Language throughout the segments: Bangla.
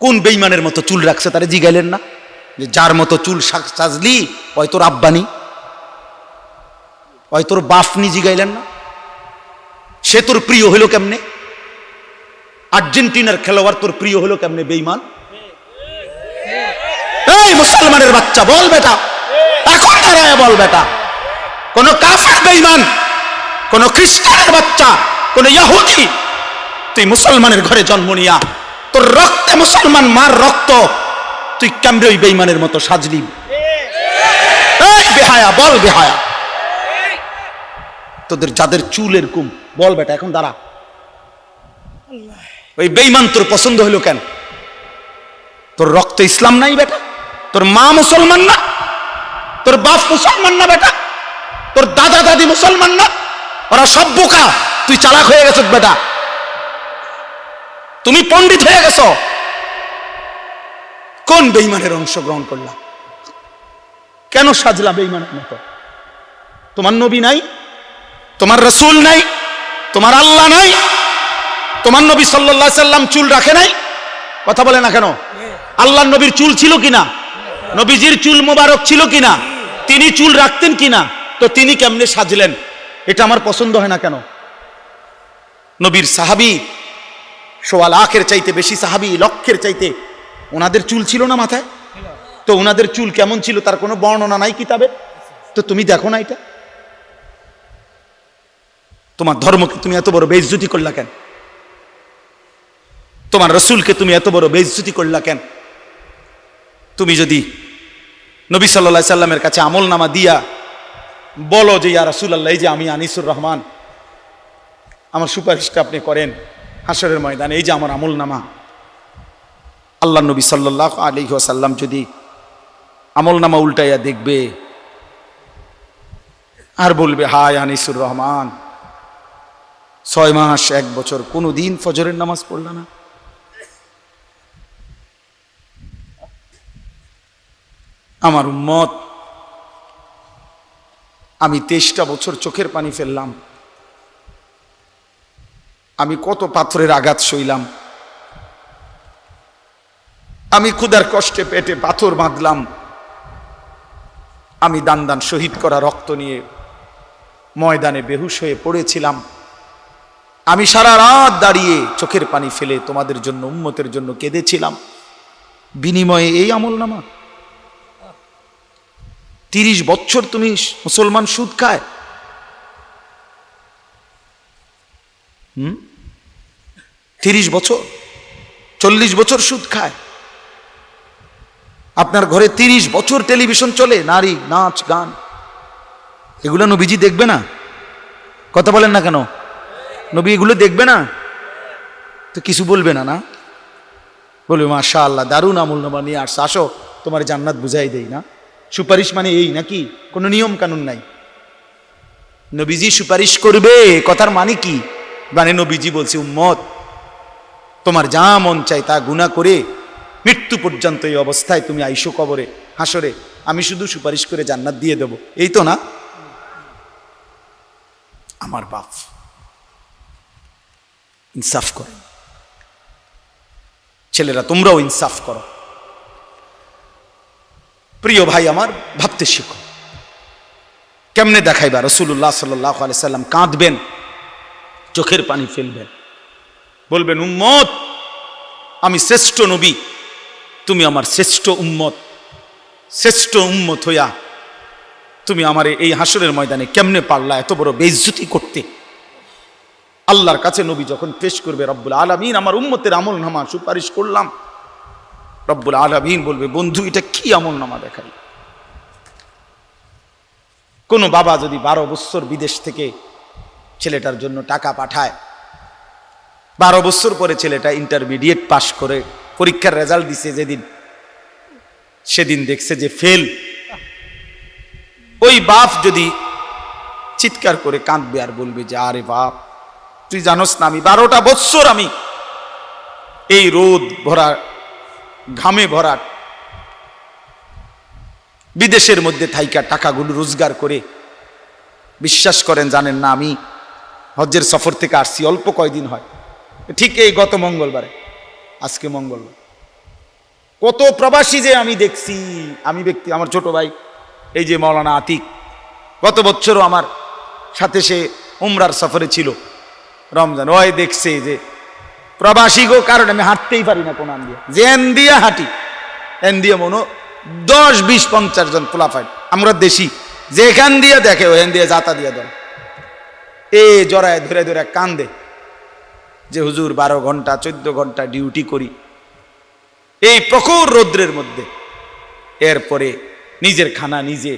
কোন বেঈমানের মতো চুল রাখছে তারে জিগাইলেন না যে যার মতো চুল সাজলি ওই তোর আব্বানি, ওই তোর বাপনি, জিগাইলেন না? সে তোর প্রিয় হইল কেমনে? আর্জেন্টিনার খেলোয়াড় তোর প্রিয় হলো কেমনে বেঈমান? এই মুসলমানের বাচ্চা বল বেটা, এখন দাঁড়ায় বল বেটা, কোন কাফের বেঈমান, কোন খ্রিস্টানের বাচ্চা, কোন ইহুদি, তুই মুসলমানের ঘরে জন্ম নিয়া তোর রক্তে মুসলমান মার রক্ত, তুই কেমনে ওই বেঈমানের মতো সাজলি? এই বেহায়া বল, বেহায়া তোদের যাদের চুল এরকম, বল বেটা এখন দাঁড়া। ওই বেঈমান তোর পছন্দ হলো কেন? তোর রক্ত ইসলাম নাই বেটা? তোর মা মুসলমান না? তোর বাপ মুসলমান না বেটা? তোর দাদা দাদি মুসলমান না? ওরা সব বোকা, তুই চালাক হয়ে গেছ বেটা, তুমি পণ্ডিত হয়ে গেছ। কোন বেঈমানের অংশগ্রহণ করলা? কেন সাজলা বেঈমানের মতো? তোমার নবী নাই, তোমার রাসূল নাই, তোমার আল্লাহ নাই, তোমার নবী সাল্লাল্লাহু আলাইহি সাল্লাম চুল রাখে নাই? কথা বলে না কেন? আল্লাহর নবীর চুল ছিল কিনা? নবীজির চুল মোবারক ছিল কিনা? তিনি চুল রাখতেন কিনা? তো তিনি কেমনে সাজলেন? এটা আমার পছন্দ হয় না কেন? নবীর সাহাবী সোয়া লাখের চাইতে বেশি সাহাবী, লক্ষের চাইতে, ওনাদের চুল ছিল না মাথায়? তো ওনাদের চুল কেমন ছিল তার কোনো বর্ণনা নাই কিতাবে? তো তুমি দেখো না এটা? তোমার ধর্মকে তুমি এত বড় বেইজ্জতি করলা কেন? তোমার রাসূলকে তুমি এত বড় বেইজ্জতি করলা কেন? তুমি যদি নবী সাল্লাল্লাহু আলাইহি সাল্লামের কাছে আমলনামা দিয়া বলো যে ইয়া রাসূলুল্লাহ, এই যে আমি আনিসুর রহমান, আমার সুপারিশটা আপনি করেন হাসরের ময়দানে, এই যে আমার আমলনামা, আল্লাহ নবী সাল্লাল্লাহু আলাইহি ওয়াসাল্লাম যদি আমলনামা উল্টাইয়া দেখবে আর বলবে, হায় আনিসুর রহমান, 6 মাস 1 বছর কোনোদিন ফজরের নামাজ পড়ল না। আমার উম্মত, আমি 23টা বছর চোখের পানি ফেললাম, আমি কত পাথরের আঘাত সইলাম, আমি ক্ষুধার কষ্টে পেটে পাথর বাঁধলাম, আমি দান দান শহীদ করা রক্ত নিয়ে ময়দানে বেহুশ হয়ে পড়েছিলাম, আমি সারা রাত দাঁড়িয়ে চোখের পানি ফেলে তোমাদের জন্য, উম্মতের জন্য কেঁদেছিলাম, বিনিময়ে এই আমলনামা? 30 বছর তুমি মুসলমান সুদ খায়, 30 বছর, 40 বছর সুদ খায়, আপনার ঘরে 30 বছর টেলিভিশন চলে, নারী নাচ গান, এগুলো নবীজি দেখবে না? কথা বলেন না কেন? নবী এগুলো দেখবে না? তো কিছু বলবে না? না বলবে মাশাআল্লাহ দারুণ আমলনামা নিয়ে আসছে, আসো তোমার জান্নাত বুঝাই দেই। না সুপারিশ মানে এই নাকি? কোনো নিয়ম কানুন নাই। নবীজি সুপারিশ করবে কথার মানে কি? মানে নবীজি বলছে, উম্মত তোমার যা মন চাই তা গুনাহ করে মৃত্যু পর্যন্ত এই অবস্থায় তুমি আইসো কবরে, হাসরে, আমি শুধু সুপারিশ করে জান্নাত দিয়ে দেব, এই তো না? আমার বাপ, ইনসাফ করো ছেলেরা, তোমরাও ইনসাফ করো। প্রিয় ভাই আমার, ভাবতে শিখো। কেমনে দেখাইবা? রাসূলুল্লাহ সাল্লাল্লাহু আলাইহি সাল্লাম কাঁদবেন, চোখের পানি ফেলবেন, বলবেন, উম্মত আমি শ্রেষ্ঠ নবী, তুমি আমার শ্রেষ্ঠ উম্মত, শ্রেষ্ঠ উম্মত হইয়া তুমি আমার এই হাসরের ময়দানে কেমনে পারলা এত বড় বেইজ্জতি করতে? আল্লাহর কাছে নবী যখন পেশ করবে, রব্বুল আলামিন আমার উম্মতের আমলনামা সুপারিশ করলাম, রব্বুল আলামিন বলবে, বন্ধু এটা কি আমলনামা দেখাই? কোন বাবা যদি 12 বছর বিদেশ থেকে ছেলেটার জন্য টাকা পাঠায়, 12 বছর পরে ছেলেটা ইন্টারমিডিয়েট পাশ করে পরীক্ষার রেজাল্ট দিছে, যেদিন সেদিন দেখছে যে ফেল, ওই বাপ যদি চিৎকার করে কাঁদবে আর বলবে যে, আরে বাপ তুই জানোস না আমি 12টা বছর আমি এই রোদ ভরা ঘামে ভরা বিদেশের মধ্যে থাইকা টাকাগুলো রোজগার করে, বিশ্বাস করেন জানেন না, আমি হজ্জের সফর থেকে আসছি অল্প কয়দিন হয়, ঠিক এই গত মঙ্গলবারে, আজকে মঙ্গলবার, কত প্রবাসী যে আমি দেখছি, আমার ছোট ভাই এই যে মাওলানা আতিক, গত বছরও আমার সাথে সে উমরার সফরে ছিল রমজান, ওই দেখছে যে প্রবাসী গো, কারণ আমি হাঁটতেই পারি না কোন আন দিয়ে, যে এন দিয়ে হাঁটি, এন দিয়ে মনো 10, 20, 50 জন পোলাফাইট, আমরা দেশি যেখান দিয়ে দেখে ওখান দিয়ে যাতা দিয়ে দেন, এ জড়ায় ধরে ধরে কান্দে যে হুজুর 12 ঘন্টা 14 ঘন্টা ডিউটি করি এই প্রখর রৌদ্রের মধ্যে, এরপরে নিজের খানা নিজে,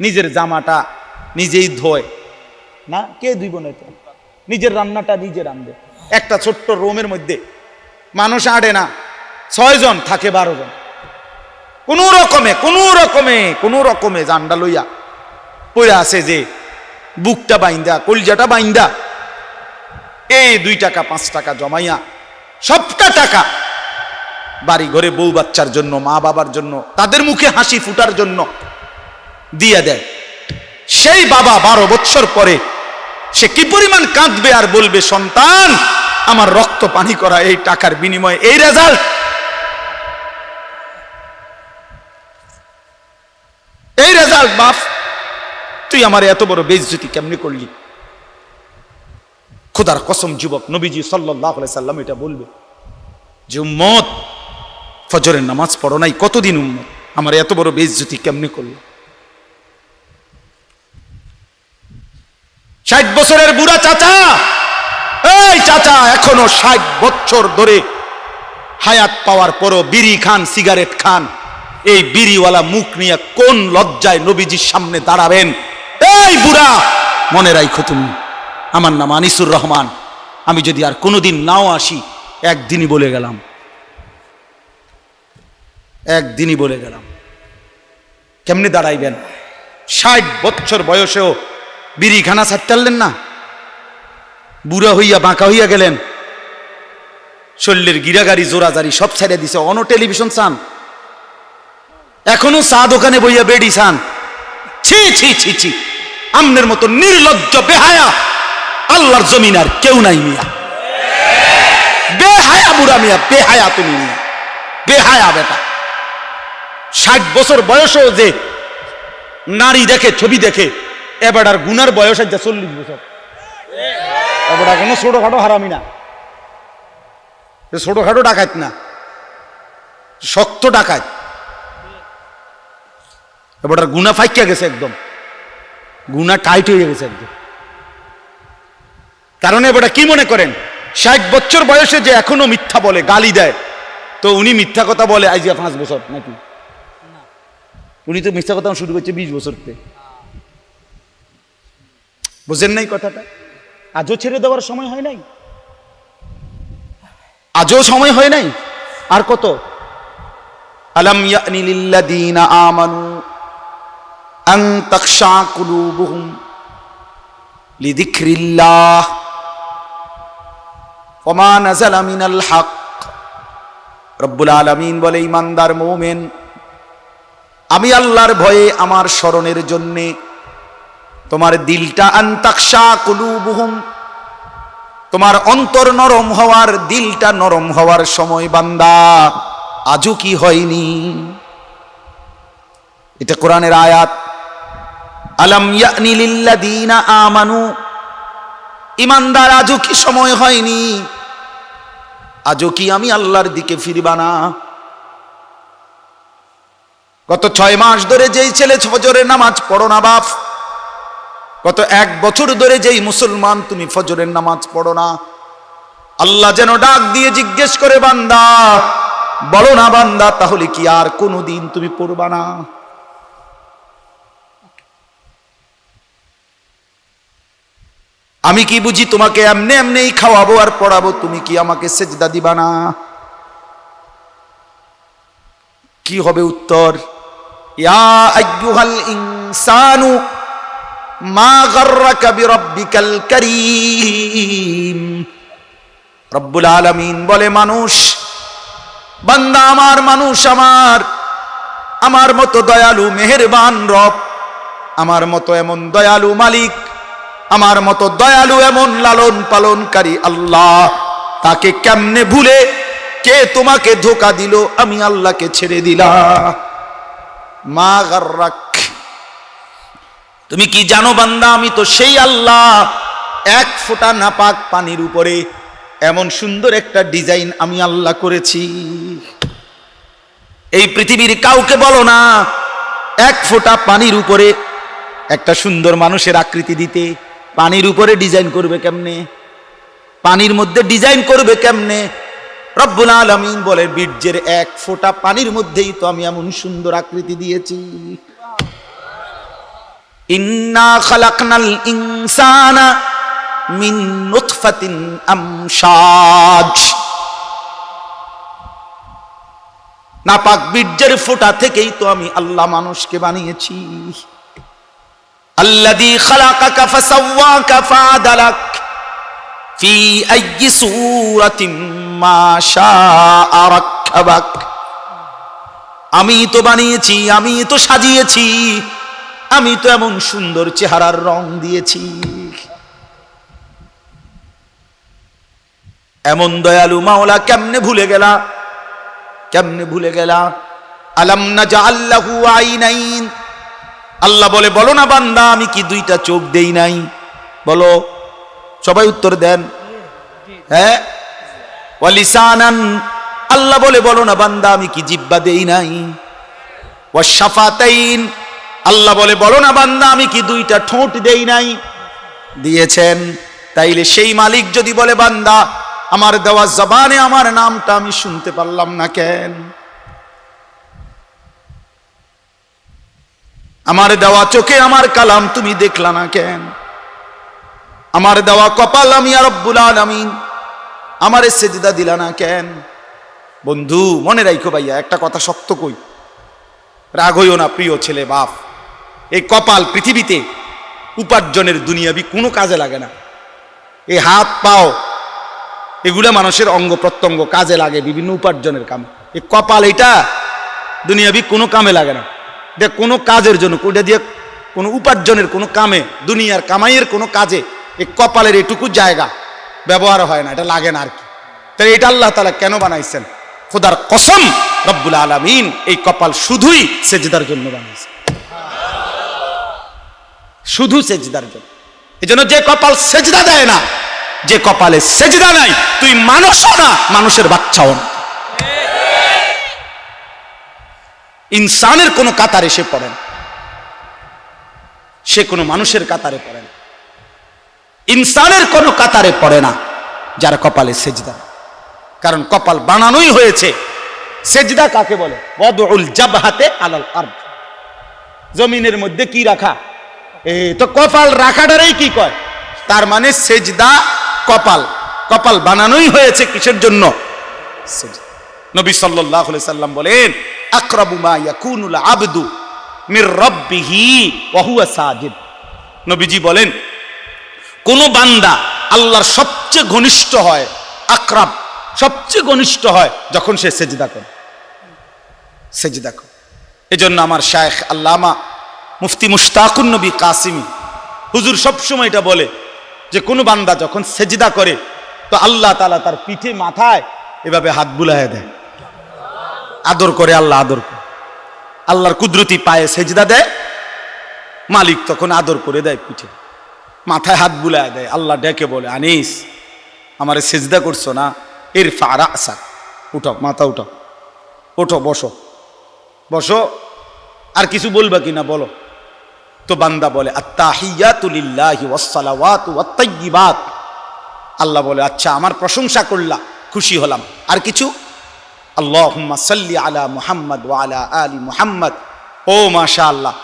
নিজের জামাটা নিজেই ধোয় না, কে ধুইব না, তো নিজের রান্নাটা নিজে রান্ধে, একটা ছোট্ট রুমের মধ্যে মানুষ আড়ে না, 6 জন থাকে 12 জন, কোনো রকমে জান্ডা লইয়া পড়ে আছে, যে বুকটা বাইন্দা কলজাটা বাইন্দা এই 2 টাকা 5 টাকা জমাইয়া সবটা টাকা বাড়ি ঘরে বউ বাচ্চার জন্য, মা বাবার জন্য, তাদের মুখে হাসি ফুটার জন্য দিয়ে দেয়। সেই বাবা 12 বছর পরে সে কি পরিমাণ কাঁদবে আর বলবে, সন্তান আমার রক্ত পানি করা এই টাকার বিনিময়ে এই রেজাল্ট, বাপ তুই আমার এত বড় বেইজ্জতি কেমনে করলি। খোদার কসম যুবক, নবীজি সাল্লাল্লাহু আলাইহি সাল্লাম এটা বলবে যে উম্মত ফজরের নামাজ পড়ো নাই কতদিন, উম্মত আমার এত বড় বেইজ্জতি কেমনে করলো। 60 বছরের বুড়া চাচা, এই চাচা এখনো 60 বছর ধরে হায়াত পাওয়ার পরও বিড়ি খান, সিগারেট খান, এই বিড়িওয়ালা মুখ নিয়ে কোন লজ্জায় নবীজির সামনে দাঁড়াবেন। এই বুড়া মনে রাখো, তুমি আমার নাম আনিসুর রহমান, আমি যদি আর কোনোদিন নাও আসি, একদিনই বলে গেলাম, কেমনে দাঁড়াইবেন। 60 বছর বয়সেও বিড়ি খানা ছাড়তেন না, বুড়া হইয়া বাঁকা হইয়া গেলেন, শরীরের গিরাগাড়ি জোরাজারি সব ছেড়ে দিছে, অন টেলিভিশন চান, এখনো চা দোকানে বইয়া বেড়ি চান। ছি ছি ছি ছি, আমনের মতো নির্লজ্জ বেহায়া আল্লাহর জমিন আর কেউ নাই মিয়া, বেহায়া বুড়া মিয়া, বেহায়া তুমি মিয়া, বেহায়া বেটা। 60 বছর বয়সও যে নারী দেখে, ছবি দেখে, এবার আর গুনার বয়স আছে 40 বছর, এবার কোনো ছোটখাটো হারামি না, ছোটখাটো ডাকাত না, শক্ত ডাকাত, এবার আর গুনা ফাইকিয়া গেছে, একদম গুনা টাইট হয়ে গেছে একদম। কারণ এবার কি মনে করেন, 60 বছর বয়সে যে এখনো মিথ্যা বলে, গালি দেয়, তো উনি মিথ্যা কথা বলে আইজিয়া 5 বছর নাকি? উনি তো মিথ্যা কথা শুরু করছে 20 বছরতে, বুঝেন নাই কথাটা? আজও ছেড়ে দেওয়ার সময় হয় নাই, আজও সময় হয় নাই। আর কত, আলাম ইয়ানি লিল্লাযীনা আমানু আন তাখশা কুলুবুহুম লিযিকরিল্লাহ ওয়া মা নাযালা মিনাল হক। রব্বুল আলামিন বলে, ঈমানদার মুমিন, আমি আল্লাহর ভয়ে, আমার স্মরণের জন্যে তোমার দিলটা, আন তাখশা কুলুবুহুম, তোমার অন্তর নরম হওয়ার, দিলটা নরম হওয়ার সময় বান্দা আজও কি হয়নি? এটা কোরআনের আয়াত। আলাম ইয়ানি লিল্লাযীনা আমানু, ঈমানদার আজও কি সময় হয়নি? আজও কি আমি আল্লাহর দিকে ফিরবা না? গত 6 মাস ধরে যেই ছেলে ফজরের নামাজ পড়ো না বাপ, গত 1 বছর ধরে যেই মুসলমান তুমি ফজরের নামাজ পড়ো না, আল্লাহ যেন ডাক দিয়ে জিজ্ঞেস করে, বান্দা বলো না বান্দা, তাহলে কি আর কোনোদিন তুমি পড়বা না? আমি কি বুঝি তোমাকে এমনি এমনিই খাওয়াবো আর পড়াবো, তুমি কি আমাকে সেজদা দিবা না? কি হবে উত্তর? ইয়া আইয়ুহাল ইনসানু মা গাররাকা বিরাব্বিকাল কারীম। রব্বুল আলামিন বলে, মানুষ, বান্দা আমার, মানুষ আমার মতো দয়ালু মেহেরবান রব, আমার মতো এমন দয়ালু মালিক, আমার মতো দয়ালু এমন লালন পালনকারী আল্লাহ, তাকে কেমনে ভুলে কে তোমাকে ধোঁকা দিল? আমি আল্লাহকে ছেড়ে দিলাম। মা গাররাক, তুমি কি জানো বান্দা, আমি তো সেই আল্লাহ, এক ফোঁটা নাপাক পানির উপরে এমন সুন্দর একটা ডিজাইন আমি আল্লাহ করেছি। এই পৃথিবীর কাউকে বলো না এক ফোঁটা পানির উপরে একটা সুন্দর মানুষের আকৃতি দিতে। পানির উপরে ডিজাইন করবে কেমনে? পানির মধ্যে ডিজাইন করবে কেমনে? রব্বুল আলামিন বলে, বীর্যের এক ফোঁটা পানির মধ্যেই তো আমি এমন সুন্দর আকৃতি দিয়েছি। ইন্না খালাকনাল ইনসানা মিন নুতফাতিন আমশাজ, নাপাক বীর্যের ফোঁটা থেকেই তো আমি আল্লাহ মানুষকে বানিয়েছি। আল্লাযী খালাকাকা ফাসাওয়াকা ফাআদালাক ফি আইয়ি সূরাতিন মা শাআ রাক্কাবাক, আমি তো বানিয়েছি, আমি তো সাজিয়েছি, আমি তো এমন সুন্দর চেহারার রং দিয়েছি। এমন দয়ালু মাওলা কেমনে ভুলে গেলা? কেমনে ভুলে গেলা? আলাম নাজআল লাহু আইনাইন, আল্লাহ বলে, বলো না বান্দা, আমি কি দুইটা চোখ দেই নাই? বলো, সবাই উত্তর দেন। হ্যাঁ, ওয়া লিসানান, আল্লাহ বলে, বলো না বান্দা, আমি কি জিহ্বা দেই নাই? ওয়া শাফাতাইন, আল্লাহ বলে, বলো না বান্দা, আমি কি দুইটা ঠোঁট দেই নাই? দিয়েছেন। তাইলে সেই মালিক যদি বলে, বান্দা আমার দেওয়া জবানে আমার নামটা আমি শুনতে পারলাম না কেন? আমার দেওয়া চোখে আমার কালাম তুমি দেখলা না কেন? আমার দেওয়া কপাল আমি আর রব্বুল আলামিন আমারে সেজদা দিলা না কেন? বন্ধু মনে রাখো ভাইয়া, একটা কথা শক্ত কই, রাগ হইও না প্রিয় ছেলে বাপ, এই কপাল পৃথিবীতে উপার্জনের দুনিয়াবি কোনো কাজে লাগে না। এই হাত পাও এগুলা মানুষের অঙ্গ প্রত্যঙ্গ কাজে লাগে বিভিন্ন উপার্জনের কামে। এই কপাল এটা দুনিয়াবি কোনো কামে লাগে না, এটা কোনো কাজের জন্য, ওটা দিয়ে কোনো উপার্জনের কোনো কামে, দুনিয়ার কামাইয়ের কোনো কাজে এই কপালের এটুকু জায়গা ব্যবহার হয় না, এটা লাগে না আর কি। তাই এটা আল্লাহ তাআলা কেন বানাইছেন? খোদার কসম, রব্বুল আলামিন এই কপাল শুধুই সেজদার জন্য বানাইছেন, শুধু সেজদার জন্য। এই জন্য যে কপাল সেজদা দেয় না, যে কপালে সেজদা নাই, তুই মানুষও না, মানুষের বাচ্চাও না, ইনসানের কোনো কাতারে সে পড়ে না, সে কোনো মানুষের কাতারে পড়ে না, ইনসানের কোনো কাতারে পড়ে না যার কপালে সেজদা। কারণ কপাল বানানোই হয়েছে। সেজদা কাকে বলে? ওয়াদউল জাবহাতে আলাল আরদ, জমিনের মধ্যে কি রাখা? তো কপাল রাখাটারই কি কয়? তার মানে সেজদা কপাল, কপাল বানানোই হয়েছে কিসের জন্য? সেজদা। নবী সাল্লাল্লাহু আলাইহি সাল্লাম বলেন, আকরাবু মা ইয়াকুনুল আবদু মির রাব্বিহি ওয়া হুয়া সাজিদ। নবীজি বলেন, কোন বান্দা আল্লাহর সবচেয়ে ঘনিষ্ঠ হয়, আকরাব সবচেয়ে ঘনিষ্ঠ হয় যখন সে সেজদা করে। সেজদা করে। এজন্য আমার শায়েখ আল্লামা মুফতি মুশতাকুন নবী কাসিমি হুজুর সবসময় এটা বলে যে কোন বান্দা যখন সেজদা করে তো আল্লাহ তাআলা তার পিঠে মাথায় এভাবে হাত বুলায় দেয়, আদর করে। আল্লাহ আদর করে, আল্লাহর কুদরতি পায়ে সেজদা দেয়, মালিক তখন আদর করে দেয়, পিঠে মাথায় হাত বুলায় দেয়। আল্লাহ ডেকে বলে, আনিস আমারে সেজদা করছো না, ইরফা রাসাক, উঠাও, মাথা উঠাও, ওঠো, বসো, বসো, আর কিছু বলবা কিনা বলো। তো বান্দা বলে, আত্তাহিয়াতু লিল্লাহি ওয়াস সালাওয়াতু ওয়াত তাইয়্যিবাত। আল্লাহ বলে, আচ্ছা আমার প্রশংসা করলা, খুশি হলাম, আর কিছু? আল্লাহুম্মা সাল্লি আলা মুহাম্মদ ওয়া আলা আলি মুহাম্মদ। ও মাশাআল্লাহ,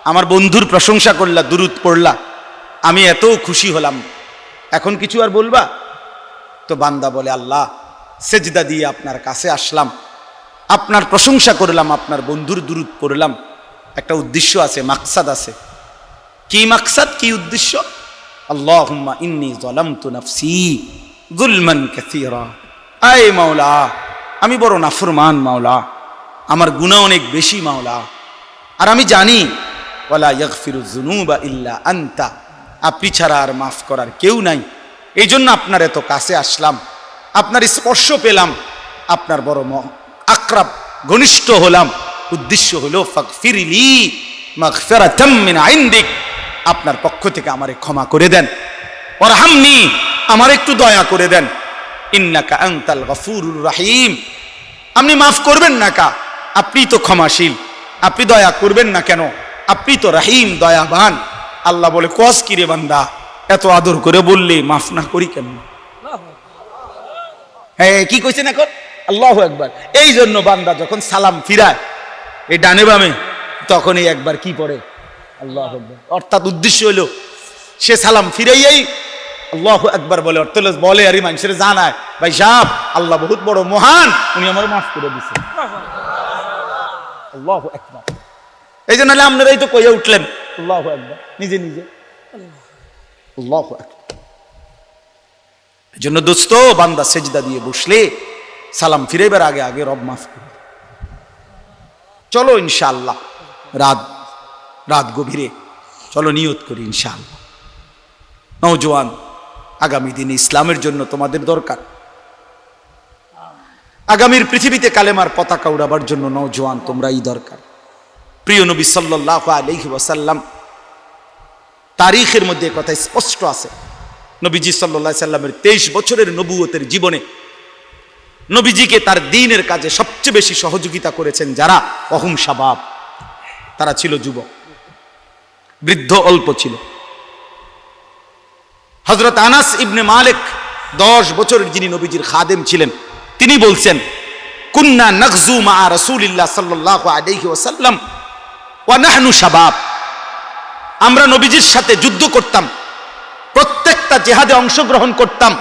আমার বন্ধুর প্রশংসা করলা, দুরূদ পড়লা, আমি এত খুশি হলাম, এখন কিছু আর বলবা? তো বান্দা বলে, আল্লাহ সেজদা দিয়ে আপনার কাছে আসলাম, আপনার প্রশংসা করলাম, আপনার বন্ধুর দুরূদ পড়লাম, একটা উদ্দেশ্য আছে, মাকসাদ আছে। কি মাকসাদ, কি উদ্দেশ্য? আল্লাহুম্মা ইন্নী যালামতু নাফসি যুলমান কাসীরা। আয় মাওলা, আমি বড় নাফরমান মাওলা, আমার গুনাহ অনেক বেশি মাওলা, আর আমি জানি ওয়ালা ইয়াগফিরুয যুনুবা ইল্লা আনতা, আপনি ছাড়া আর মাফ করার কেউ নাই। এই জন্য আপনার এত কাছে আসলাম, আপনার স্পর্শ পেলাম, আপনার বড় আকরাব ঘনিষ্ঠ হলাম, উদ্দেশ্য হলো ফাগফিরলি মাগফিরাতাম মিন ইনদিক, আপনার পক্ষ থেকে আমারে ক্ষমা করে দেন, ওয়ারহামনি, আমার একটু দয়া করে দেন, ইন্নাকা আনতাল গফুরুর রহিম, আপনি মাফ করবেন না কা, আপনি তো ক্ষমাশীল, আপনি দয়া করবেন না কেন, আপনি তো রহিম, দয়াবান। আল্লাহ বলে, কস কি রে বান্দা, এত আদর করে বললে মাফ না করি কেন? হ্যাঁ, কি কইছেন এখন? আল্লাহু আকবার। এই জন্য বান্দা যখন সালাম ফিরায় এই ডানে বামে, তখনই একবার কি পড়ে? আল্লাহু আকবার। অর্থাৎ উদ্দেশ্য হলো সে সালাম ফিরাইয়াই আল্লাহু আকবার বলে, অর্থ বলে আর মানুষের জানায়, ভাই সাহেব আল্লাহ বহুত বড় মহান, উনি আমার মাফ করে দিচ্ছেন। আল্লাহু আকবার। এই জন্য আপনারাই তো কইয়া উঠলেন আল্লাহু আকবার নিজে নিজে। আল্লাহু আকবার। এই জন্য দোস্ত, বান্দা সেজদা দিয়ে বসলে সালাম ফিরাইবার আগে আগে রব মাফ করে। চলো ইনশাআল্লাহ রাত গভীরে চলো নিয়ত করি ইনশাআল্লাহ। নওজোয়ান, আগামী দিনে ইসলামের জন্য তোমাদের দরকার। আগামীর পৃথিবীতে কালেমার পতাকা উড়াবার জন্য নওজোয়ান তোমরাই দরকার। প্রিয় নবী সাল্লাল্লাহু আলাইহি ওয়াসাল্লাম তারিখের মধ্যে কথা স্পষ্ট আছে। নবীজি সাল্লাল্লাহু আলাইহি সাল্লামের 23 বছরের নবুয়তের জীবনে নবীজিকে তার দ্বীনের কাজে সবচেয়ে বেশি সহযোগিতা করেছেন যারা, অহুম শাবাব, তারা ছিল যুবক, বৃদ্ধ অল্প ছিল। হযরত আনাস ইবনে মালিক 10 বছরের যিনি নবীজির খাদেম ছিলেন, তিনি বলছেন, কুন্না নাগজু মা রাসূলিল্লাহ সাল্লাল্লাহু আলাইহি ওয়াসাল্লাম ওয়া নাহনু শাবাব, আমরা নবীজির সাথে যুদ্ধ করতাম, প্রত্যেকটা জিহাদে অংশগ্রহণ করতাম,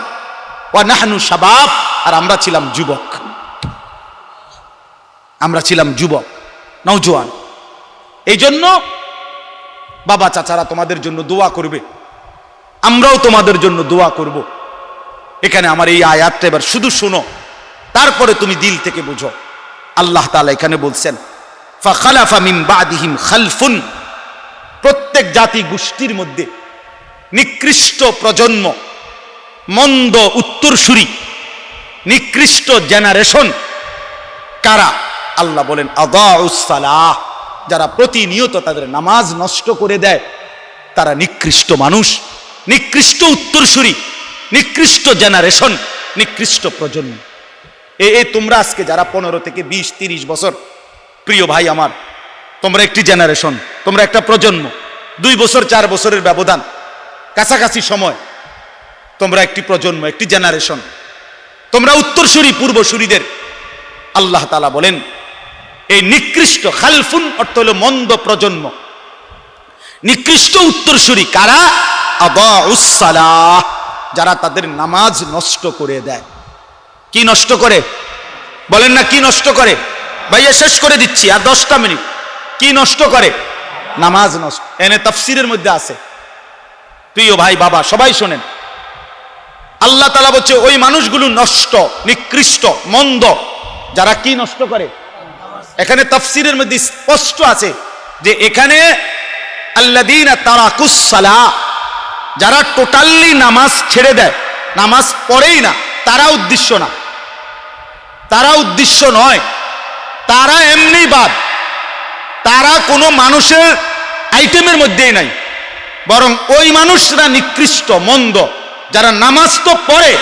ওয়া নাহনু শাবাব, আর আমরা ছিলাম যুবক, আমরা ছিলাম যুবক, নওজোয়ান। এই জন্য বাবা চাচারা তোমাদের জন্য দোয়া করবে, আমরাও তোমাদের জন্য দোয়া করব। এখানে আমার এই আয়াতটা এবার শুধু শোনো, তারপরে তুমি দিল থেকে বুঝো। আল্লাহ তাআলা এখানে বলছেন, ফাখালাফা মিন বাদিহিম খালফুন, প্রত্যেক জাতি গোষ্ঠীর মধ্যে নিকৃষ্ট প্রজন্ম, মন্দ উত্তরসূরি, নিকৃষ্ট জেনারেশন কারা? আল্লাহ বলেন আদাউস সালাহ, যারা প্রতিনিয়ত তাদের নামাজ নষ্ট করে দেয়, তারা নিকৃষ্ট মানুষ, নিকৃষ্ট উত্তরসূরি, নিকৃষ্ট জেনারেশন, নিকৃষ্ট প্রজন্ম। তোমরা আজকে যারা 15 থেকে 20-30 বছর, প্রিয় ভাই আমার, তোমরা একটি জেনারেশন, তোমরা একটা প্রজন্ম, 2 বছর 4 বছরের ব্যবধান, কাছাকাছি সময়, তোমরা একটি প্রজন্ম, একটি জেনারেশন, তোমরা উত্তরসূরি পূর্বসূরিদের। আল্লাহ তাআলা বলেন এই নিকৃষ্ট, খালফুন অর্থ হলো মন্দ প্রজন্ম, নিকৃষ্ট উত্তরসূরি কারা? আদাউস সালাহ, যারা তাদের নামাজ নষ্ট করে দেয়। কি নষ্ট করে? বলেন না, কি নষ্ট করে? ভাইয়া শেষ করে দিচ্ছি, আর 10টা মিনিট। কি নষ্ট করে? নামাজ নষ্ট। এনে তাফসীরের মধ্যে আছে, প্রিয় ভাই বাবা সবাই শোনেন। আল্লাহ তাআলা বলছে ওই মানুষগুলো নষ্ট, নিকৃষ্ট, মন্দ, যারা কি নষ্ট করে। এখানে তাফসীরের মধ্যে স্পষ্ট আছে যে এখানে আল্লাযীনা তারাকুস সালাহ, যারা টোটালি নামাজ ছেড়ে দেয়, নামাজ পড়েই না, তারা উদ্দেশ্য না, তারা উদ্দেশ্য নয়, তারা এমনি বাদ, তারা কোনো মানুষের আইটেমের মধ্যেই নাই, বরং ওই মানুষরা নিকৃষ্ট, মন্দ, যারা নামাজ তো পড়ে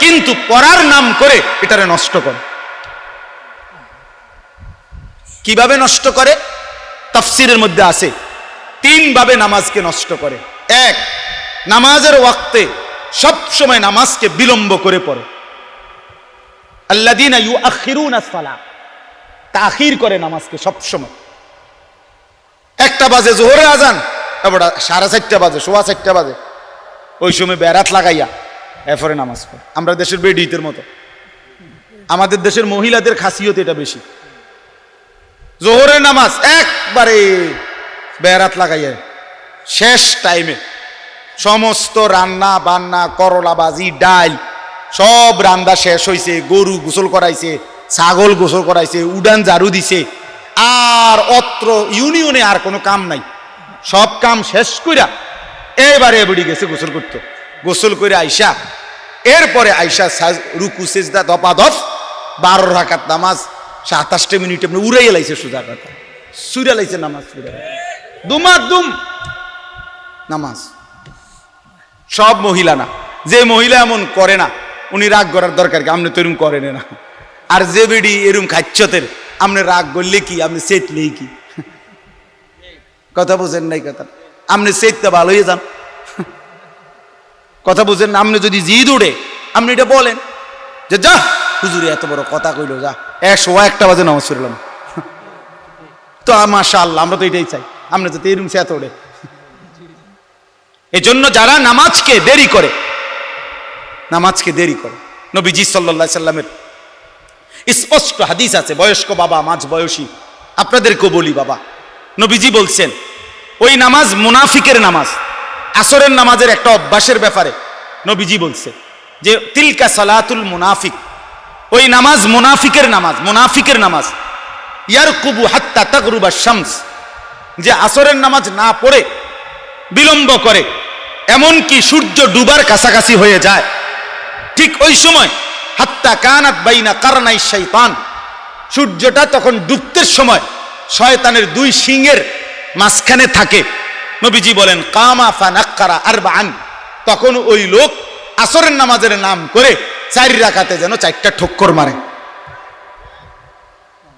কিন্তু পড়ার নাম করে এটারে নষ্ট করে। কিভাবে নষ্ট করে? তাফসীরের মধ্যে আছে 3 ভাবে নামাজকে নষ্ট করে। 1, নামাজের ওয়াক্তে সব সময় নামাজকে বিলম্ব করে পড়ে। আল্লাযীনা ইউআখিরুনাস সালাহ, তাখির করে নামাজকে সব সময়। 1টা বাজে জোহরের আজান, এবারে 4:30 বাজে, 4:15 বাজে, ওই সময় বেরাত লাগাইয়া এরপরে নামাজ পড়ে। আমরা দেশের বেডিতের মতো, আমাদের দেশের মহিলাদের খাসিয়ত এটা বেশি। জোহরের নামাজ একবারে বেরাত লাগাইয়া শেষ টাইমে সমস্ত রান্না বান্না, করলা ভাজি, ডাল সব রান্না শেষ হয়েছে, গরু গোসল করাইছে, ছাগল গোসল করাইছে, উডান ঝাড়ু দিছে, আর অত্র ইউনিয়নে আর কোনো কাম নাই, সব কাম শেষ কইরা এবারে এবারে গেছে গোসল করতে। গোসল করে আইসা, এরপরে আইসা রুকু সেজদা দপাদপ 12 রাকাত নামাজ 27 মিনিট আপনি উড়াইয়া লাইছে, সোজা কথা সুইরা লাইছে নামাজ, দুমাদুম নামাজ। সব মহিলা না, যে মহিলা এমন করে না উনি রাগ করার দরকার কি, আপনি তো এরম করেন না। আর যে বেডি এরম খাচ্ছতের, আপনি রাগ করলে কি, আপনি চেতলেই কি, কথা বুঝেন নাই কথা, আপনি চেততে ভালো হয়ে যান, কথা বুঝেন না। আপনি যদি জিদ উঠে আপনি এটা বলেন যে যা হুজুরে এত বড় কথা কইলো, যা 101টা বাজে নামাজ পড়লাম, তো মাশাআল্লাহ আমরা তো এটাই চাই, আমরা যাতে এরম চেত ওঠে। এই জন্য যারা নামাজকে দেরি করে, নামাজকে দেরি করে, নবীজি সাল্লাল্লাহু আলাইহি সাল্লামের স্পষ্ট হাদিস আছে, বয়স্ক বাবা মাঝ বয়সী আপনাদেরকেও বলি বাবা, নবীজি বলছেন ওই নামাজ মুনাফিকের নামাজ। আসরের নামাজের একটা অভ্যাসের ব্যাপারে নবীজি বলছে যে তিলকা সালাতুল মুনাফিক, ওই নামাজ মুনাফিকের নামাজ, মুনাফিকের নামাজ। ইয়ারকুবু হাত্তা তাগরুবা শামস, যে আসরের নামাজ না পড়ে বিলম্ব করে, এমনকি সূর্য ডুবার কাছাকাছি হয়ে যায়, ঠিক ওই সময় হাত্তা কানাত বাইনা কারনাই শাইতান, সূর্যটা তখন ডুবতের সময় শয়তানের 2 শিঙের মাঝখানে থাকে। নবীজি বলেন কামা ফানাক্কারা আরবাআন, তখন ওই লোক আসরের নামাজের নাম করে 4 রাকাতে যেন 4টা ঠক্কর মারে।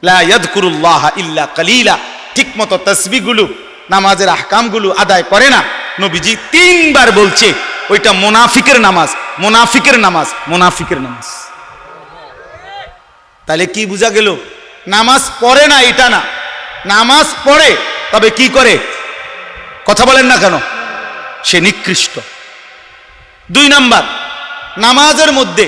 লা ইয়াযকুরুল্লাহ ইল্লা কালিলা, ঠিকমতো তাসবিহগুলো নামাজের আহকামগুলো আদায় করে না। নবীজি 3 বার বলছে ওইটা মুনাফিকের নামাজ, মুনাফিকের নামাজ, মুনাফিকের নামাজ। তাহলে কি বোঝা গেল? নামাজ পড়ে না এটা না, নামাজ পড়ে তবে কি করে, কথা বলেন না কেন, সে নিকৃষ্ট। 2 নাম্বার, নামাজের মধ্যে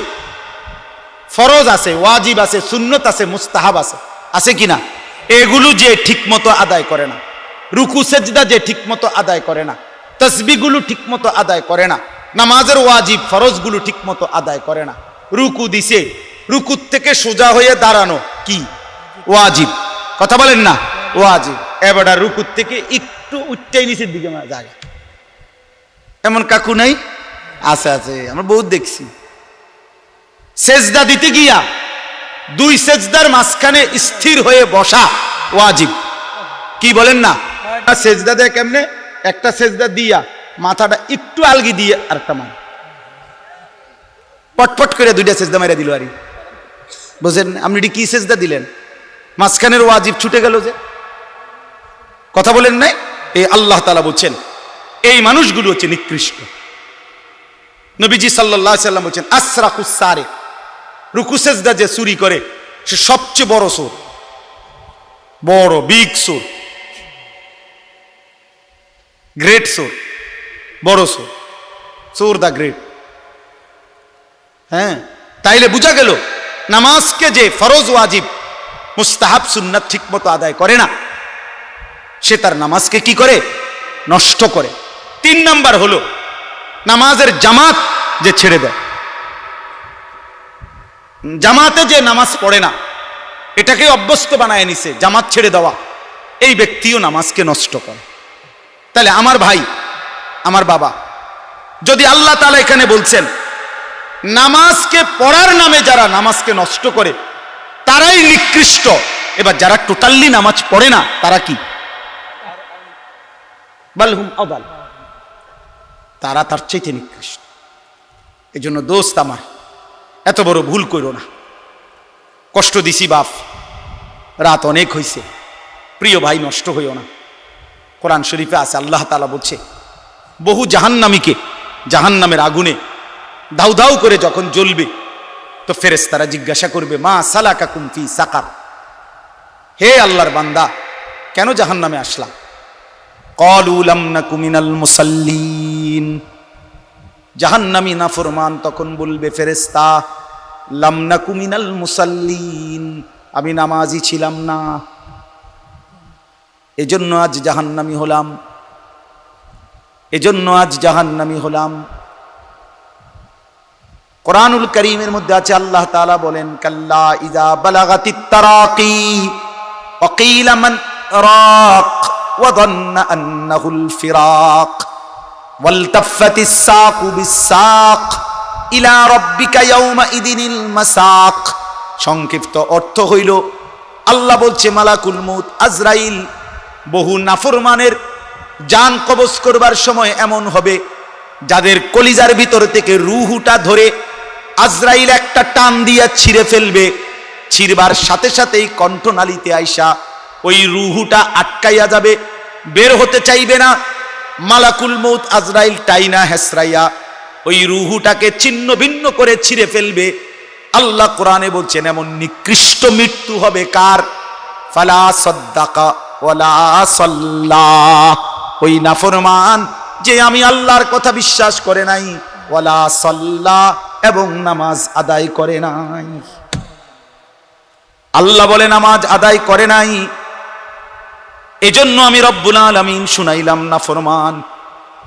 ফরজ আছে, ওয়াজিব আছে, সুন্নত আছে, মুস্তাহাব আছে, আছে কিনা? এগুলো যে ঠিকমতো আদায় করে না, রুকু সেজদা যে ঠিকমতো আদায় করে না, তাসবিহগুলো ঠিকমতো আদায় করে না, নামাজের ওয়াজিব ফরজগুলো ঠিকমতো আদায় করে না, রুকু দিছে, রুকুর থেকে সোজা হয়ে দাঁড়ানো কি ওয়াজিব, কথা বলেন না, ওয়াজিব। এবার রুকুর থেকে একটু উচ্চাই নিচের দিকে যায়, এমন কাকু নাই? আছে আছে, আমরা বহুত দেখছি। সেজদা দিতে গিয়া 2 সেজদার মাঝখানে স্থির হয়ে বসা ওয়াজিব, কি বলেন না? সেজদা দেয় কেমনে? একটা সেজদা দিয়া মাথাটা একটু আলগি দিয়ে আরেকটা মান পটপট করে 2টা সেজদা মেরে দিল। আরে বুঝেন আপনি এটি কি সেজদা দিলেন? মাঝখানের ওয়াজিব ছুটে গেল যে, কথা বলেন নাই? এই আল্লাহ তাআলা বলছেন এই মানুষগুলো হচ্ছে নিকৃষ্ট। নবীজি সাল্লাল্লাহু আলাইহি সাল্লাম বলছেন আসরাকুস সারিক, রুকু সেজদা যে চুরি করে সে সবচেয়ে বড় চোর, বড় বিগ চোর, গ্রেট চোর, বড় চোর, চোর দা গ্রেট। হ্যাঁ, তাইলে বোঝা গেল নামাজকে যে ফরজ ওয়াজিব মুস্তাহাব সুন্নাত ঠিক মতো আদায় করে না, সে তার নামাজকে কি করে? নষ্ট করে। 3 নাম্বার হলো নামাজের জামাত যে ছেড়ে দেয়, জামাতে যে নামাজ পড়ে না, এটাকে অভ্যস্ত বানায় নিছে জামাত ছেড়ে দেওয়া, এই ব্যক্তিও নামাজকে নষ্ট করে। তাহলে আমার ভাই, আমার বাবা, যদি আল্লাহ তাআলা এখানে বলছেন নামাজকে পড়ার নামে যারা নামাজকে নষ্ট করে তারাই নিকৃষ্ট, এবার যারা টোটালি নামাজ পড়ে না তারা কি? বালহুম আদাল, তারা তার চাইতে নিকৃষ্ট। এই জন্য দোস্ত আমার, এত বড় ভুল করো না। কষ্ট দিছি বাপ, রাত অনেক হয়েছে, প্রিয় ভাই নষ্ট হইও না। কোরআন শরীফে আছে আল্লাহ তাআলা বলছে বহু জাহান্নামীকে জাহান্নামের আগুনে দাউ দাউ করে যখন জ্বলবে তো ফেরেশতারা জিজ্ঞাসা করবে মা সালাকাকুম ফি সাকার, হে আল্লাহর বান্দা কেন জাহান্নামে আসলা? ক্বালু লাম নাকু মিনাল মুসাল্লিন, জাহান্নামী নাফরমান তখন বলবে ফেরেশতা লাম নাকু মিনাল মুসাল্লিন, আমি নামাজি ছিলাম না, এজন্য আজ জাহান্নামী হলাম, এজন্য আজ জাহান্নামী হলাম। কোরআনুল কারীমের মধ্যে আছে আল্লাহ তাআলা বলেন কাল্লা ইযা বালাগাতিত তারাকি ওয়া কিলা মান রাক ওয়া যান্না আন্নাহুল ফিরাক ওয়ালতাফাতিস সাকু বিস সাক ইলা রাব্বিকা ইয়াওমা ইদিনিল মাসাক। সংক্ষিপ্ত অর্থ হইল, আল্লাহ বলছে মালাকুল মউত আজরাইল বহু নাফরমানের জান কবজ করবার সময় এমন হবে, যাদের কলিজার ভিতর থেকে রূহটা ধরে আজরাইল একটা টান দিয়া ছিঁড়ে ফেলবে, ছিঁড়বার সাথে সাথেই কণ্ঠনালীতে আইসা ওই রূহটা আটকাইয়া যাবে, বের হতে চাইবে না। মালাকুল মউত আজরাইল টাইনা হেসরাইয়া ওই রূহটাকে ছিন্ন ভিন্ন করে ছিঁড়ে ফেলবে। আল্লাহ কোরআনে বলছেন এমন নিকৃষ্ট মৃত্যু হবে কার? ফালা সাদ্দাকা ওয়ালা সাল্লা, ওই নাফরমান যে আমি আল্লাহর কথা বিশ্বাস করে নাই, ওয়ালা সাল্লা, এবং নামাজ আদায় করে নাই। আল্লাহ বলে নামাজ আদায় করে নাই, এজন্য আমি রব্বুল আলামিন শুনাইলাম নাফরমান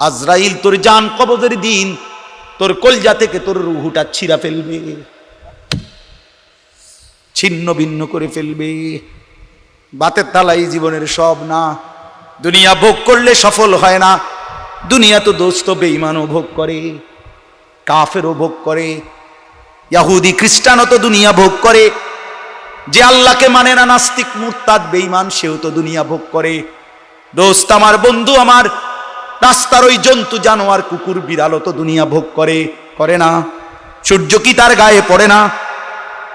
আজরাইল তোর জান কবজের দিন তোর কলজা থেকে তোর রূহটা ছিঁড়া ফেলবে, ছিন্ন ভিন্ন করে ফেলবে। বাতের তালাই জীবনের সব না। দুনিয়া ভোগ করলে সফল হয় না। দুনিয়া তো দোস্ত বেঈমানও ভোগ করে, কাফেরও ভোগ করে, ইহুদি খ্রিস্টানও তো দুনিয়া ভোগ করে। যে আল্লাহকে মানে না, নাস্তিক মুরতাদ বেঈমান, সেও তো দুনিয়া ভোগ করে। দোস্ত আমার, বন্ধু আমার, রাস্তার ওই জন্তু জানোয়ার কুকুর বিড়ালও তো দুনিয়া ভোগ করে, করে না? সূর্য কি তার গায়ে পড়ে না?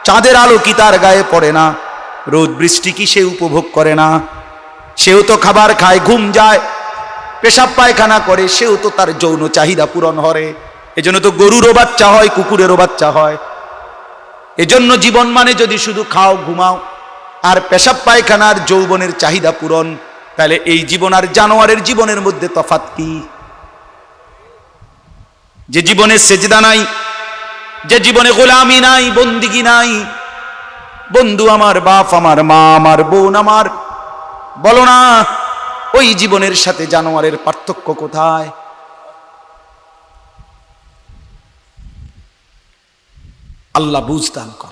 চাঁদের আলো কি তার গায়ে পড়ে না? রোদ বৃষ্টি কি সে উপভোগ করে না? সেও তো খাবার খায়, ঘুম যায়, পেশাব পায়খানা করে, সেও তো তার যৌন চাহিদা পূরণ করে। এজন্য তো গরুরও বাচ্চা হয়, কুকুরেরও বাচ্চা হয়। এজন্য জীবন মানে যদি শুধু খাও ঘুমাও আর পেশাব পায়খানার যৌবনের চাহিদা পূরণ, তাহলে এই জীবন আর জানোয়ারের জীবনের মধ্যে তফাৎ কি? যে জীবনে সেজদা নাই, যে জীবনে গোলামি নাই, বন্দিগি নাই, বন্ধু আমার, বাপ আমার, মা আমার, বোন আমার, বলো না ওই জীবনের সাথে জানোয়ারের পার্থক্য কোথায়? আল্লাহ বুঝদান কর।